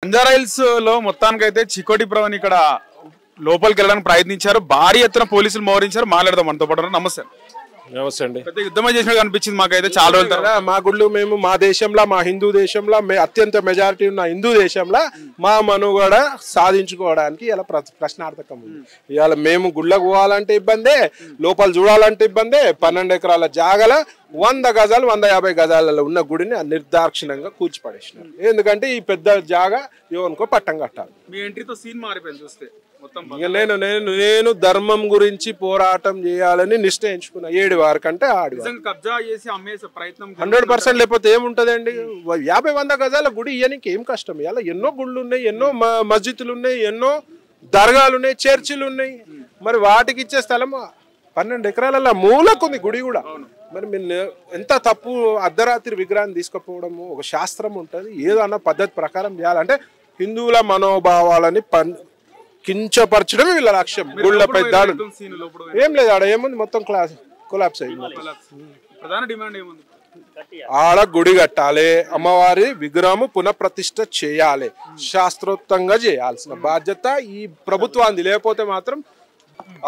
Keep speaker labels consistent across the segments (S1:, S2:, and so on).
S1: బంజారాహిల్స్ లో మొత్తానికైతే చికోటి ప్రవణ్ ఇక్కడ లోపలికి వెళ్ళడానికి ప్రయత్నించారు. భారీ ఎత్తున పోలీసులు మోహరించారు. మాట్లాడదాం మనతో పాటు. నమస్తే.
S2: నమస్తే అండి.
S1: పెద్ద యుద్ధమే చేసినట్టు అనిపించింది మాకైతే చాలా రోజుల తర్వాత.
S2: మా గుళ్ళు మేము మా దేశంలో, మా హిందూ దేశంలో, అత్యంత మెజారిటీ ఉన్న హిందూ దేశంలో మా మనుగడ సాధించుకోవడానికి ఇలా ప్రశ్నార్థకం ఉంది. ఇవాళ మేము గుళ్ళకు పోవాలంటే ఇబ్బందే, లోపల చూడాలంటే ఇబ్బందే. 12 ఎకరాల జాగల 100 గజాలు 150 గజాలలో ఉన్న గుడిని నిర్దాక్షిణంగా కూర్చిపడేసినారు. ఎందుకంటే ఈ పెద్ద జాగా ఎవరికో పట్టం కట్టాలి.
S1: మీ ఎంట్రీతో సీన్ మారిపోయింది చూస్తే మొత్తం.
S2: నేను ధర్మం గురించి పోరాటం చేయాలని నిశ్చయించుకున్నా. 7 వారి కంటే 100%. లేకపోతే ఏముంటదండి? 50-100 గజాల గుడి ఇయ్యనికి ఏం కష్టం? ఇలా ఎన్నో గుళ్ళు ఉన్నాయి, ఎన్నో మస్జిద్లు ఉన్నాయి, ఎన్నో దర్గాలు ఉన్నాయి, చర్చిలు ఉన్నాయి. మరి వాటికి ఇచ్చే స్థలం 12 ఎకరాల మూలకుంది గుడి కూడా. మరి మీరు ఎంత తప్పు? అర్ధరాత్రి విగ్రహాన్ని తీసుకుపోవడము ఒక శాస్త్రం ఉంటుంది. ఏదో అన్న పద్ధతి ప్రకారం చేయాలంటే హిందువుల మనోభావాలని కించపరచడం వీళ్ళ లక్ష్యం. గుళ్ళపై దాడులు ఏం లేదు. ఆడ ఏముంది? మొత్తం కొలాప్స్ అయింది. ఆడ గుడి కట్టాలి, అమ్మవారి విగ్రహము పునఃప్రతిష్ఠ చేయాలి, శాస్త్రోక్తంగా చేయాల్సిన బాధ్యత ఈ ప్రభుత్వాన్ని. లేకపోతే మాత్రం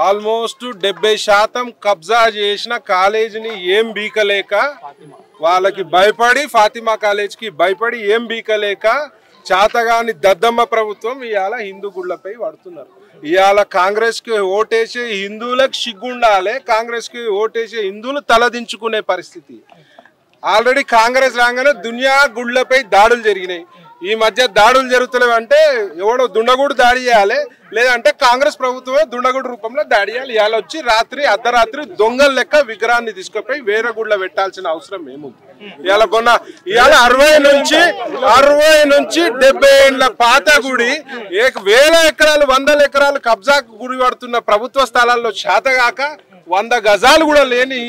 S2: ఆల్మోస్ట్ 70% కబ్జా చేసిన కాలేజీని ఏం బీకలేక, వాళ్ళకి భయపడి, ఫాతిమా కాలేజీకి భయపడి ఏం బీకలేక చాతగాని దద్దమ్మ ప్రభుత్వం ఇవాళ హిందూ గుళ్ళపై పడుతున్నారు. ఇవాళ కాంగ్రెస్ కి ఓటేసే హిందువులకు సిగ్గుండాలి, కాంగ్రెస్ కి ఓటేసే హిందువులు తలదించుకునే పరిస్థితి. ఆల్రెడీ కాంగ్రెస్ రాగానే దునియా గుళ్ళపై దాడులు జరిగినాయి. ఈ మధ్య దాడులు జరుగుతలేవు. అంటే ఎవడో దుండగుడు దాడి చేయాలి, లేదంటే కాంగ్రెస్ ప్రభుత్వమే దుండగుడు రూపంలో దాడి చేయాలి. ఇవాళ వచ్చి అర్ధరాత్రి దొంగల లెక్క విగ్రహాన్ని తీసుకుపోయి వేరే గుళ్ళ పెట్టాల్సిన అవసరం ఏముంది? ఇవాళ 60 నుంచి 70 ఏళ్ల పాత గుడి, 1000 ఎకరాలు 100 ఎకరాలు కబ్జాకు గురి పడుతున్న ప్రభుత్వ స్థలాల్లో శాతగాక 100 గజాలు కూడా లేని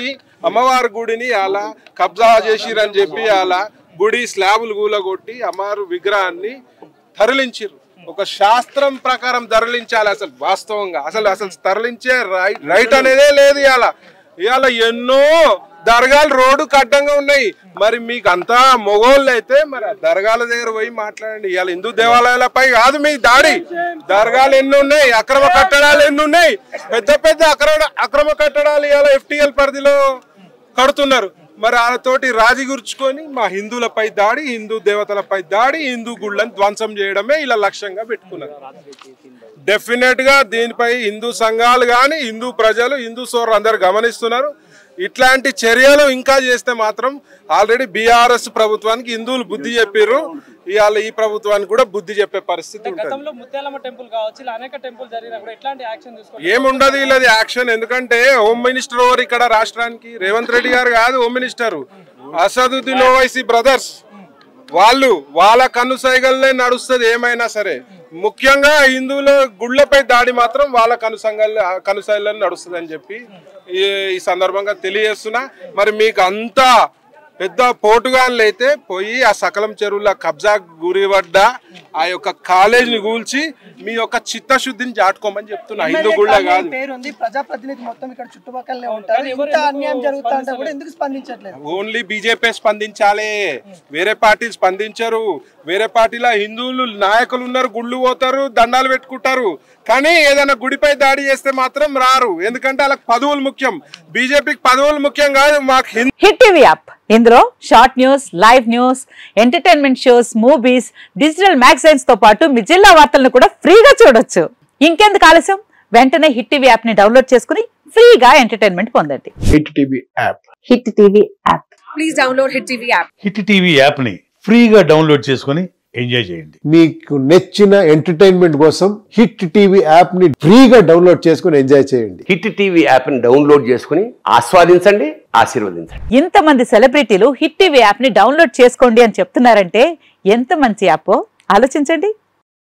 S2: అమ్మవారి గుడిని అలా కబ్జా చేసిరని చెప్పి అలా గుడి స్లాబులు కూలగొట్టి అమ్మవారు విగ్రహాన్ని తరలించారు. ఒక శాస్త్రం ప్రకారం తరలించాలి. అసలు వాస్తవంగా అసలు తరలించే రైట్ అనేదే లేదు. ఇవాళ ఎన్నో దర్గాలు రోడ్డుకు అడ్డంగా ఉన్నాయి. మరి మీకు అంతా మొగోళ్ళు అయితే మరి దర్గాల దగ్గర పోయి మాట్లాడండి. ఇవాళ హిందూ దేవాలయాలపై కాదు మీ దాడి. దర్గాలు ఎన్ని ఉన్నాయి, అక్రమ కట్టడాలు ఎన్ని ఉన్నాయి, పెద్ద అక్రమ కట్టడాలు ఇవాళ FTL పరిధిలో కడుతున్నారు. మరి వాళ్ళతోటి రాజీ గుర్చుకొని మా హిందువులపై దాడి, హిందూ దేవతలపై దాడి, హిందూ గుళ్ళని ధ్వంసం చేయడమే ఇలా లక్ష్యంగా పెట్టుకున్నారు. డెఫినెట్ గా దీనిపై హిందూ సంఘాలు కానీ, హిందూ ప్రజలు, హిందూ సోదరులు అందరు గమనిస్తున్నారు. ఇట్లాంటి చర్యలు ఇంకా చేస్తే మాత్రం ఆల్రెడీ BRS ప్రభుత్వానికి హిందువులు బుద్ధి చెప్పారు. ఇవాళ ఈ ప్రభుత్వానికి కూడా బుద్ధి చెప్పే పరిస్థితి ఉంటుంది. ఏముండదు ఇలాది యాక్షన్. ఎందుకంటే హోమ్ మినిస్టర్ ఓవర్ ఇక్కడ రాష్ట్రానికి రేవంత్ రెడ్డి గారు కాదు home minister, Asaduddin Owaisi brothers. వాళ్ళ కనుసైగలనే నడుస్తుంది ఏమైనా సరే. ముఖ్యంగా హిందువుల గుళ్ళపై దాడి మాత్రం వాళ్ళ కనుసైగలనే నడుస్తుంది అని చెప్పి ఈ సందర్భంగా తెలియజేస్తున్నా. మరి మీకు అంతా పెద్ద పోటుగాన్లు అయితే పోయి ఆ సకలం చెరువుల కబ్జా గురిపడ్డ ఆ యొక్క కాలేజీని కూల్చి మీ యొక్క చిత్తశుద్ధిని చాటుకోమని చెప్తున్నా. హిందూ గుళ్ళ కాదు. ఓన్లీ బీజేపీ స్పందించాలి, వేరే పార్టీలు స్పందించరు. వేరే పార్టీలో హిందువులు నాయకులు ఉన్నారు, గుళ్ళు పోతారు, దండాలు పెట్టుకుంటారు. కానీ ఏదైనా గుడిపై దాడి చేస్తే మాత్రం రారు. ఎందుకంటే వాళ్ళకి పదవులు ముఖ్యం. బీజేపీకి పదవులు ముఖ్యం కాదు. మాకు
S3: హిట్ టీవీ యాప్, ఇందులో short news, live news, entertainment shows, movies, digital magazines తో పాటు మీ జిల్లా వార్తలను కూడా ఫ్రీగా చూడొచ్చు. ఇంకెందుకు ఆలస్యం? వెంటనే హిట్ టీవీ యాప్ ని డౌన్లోడ్ చేసుకుని ఫ్రీగా ఎంటర్టైన్మెంట్ పొందండి.
S2: Hit TV app.
S3: Hit TV app. Please download hit TV app.
S4: Hit TV app ని ఫ్రీగా డౌన్లోడ్ చేసుకుని ఎంజాయ్ చేయండి.
S5: మీకు నచ్చిన ఎంటర్టైన్మెంట్ కోసం హిట్ టీవీ యాప్ ని ఫ్రీగా డౌన్లోడ్ చేసుకుని ఎంజాయ్ చేయండి.
S6: హిట్ టీవీ యాప్ ని డౌన్లోడ్ చేసుకుని ఆస్వాదించండి, ఆశీర్వదించండి.
S3: ఇంతమంది సెలబ్రిటీలు హిట్ టీవీ యాప్ ని డౌన్లోడ్ చేసుకోండి అని చెప్తున్నారంటే ఎంత మంచి యాప్ ఆలోచించండి.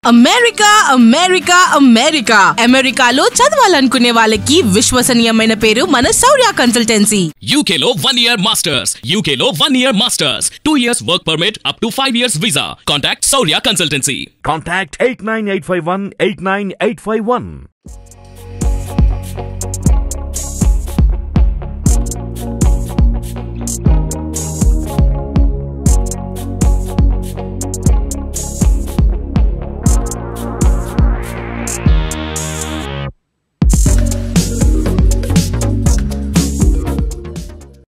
S7: అమెరికా అమెరికాలో చదవాలనుకునే వాళ్ళకి విశ్వసనీయమైన పేరు మన శౌర్య కన్సల్టెన్సీ.
S8: UK లో 1 year masters, UK లో 1 year masters, 2 years work permit up to 5 years visa. Contact Saurya Consultancy.
S9: Contact 89851 89851.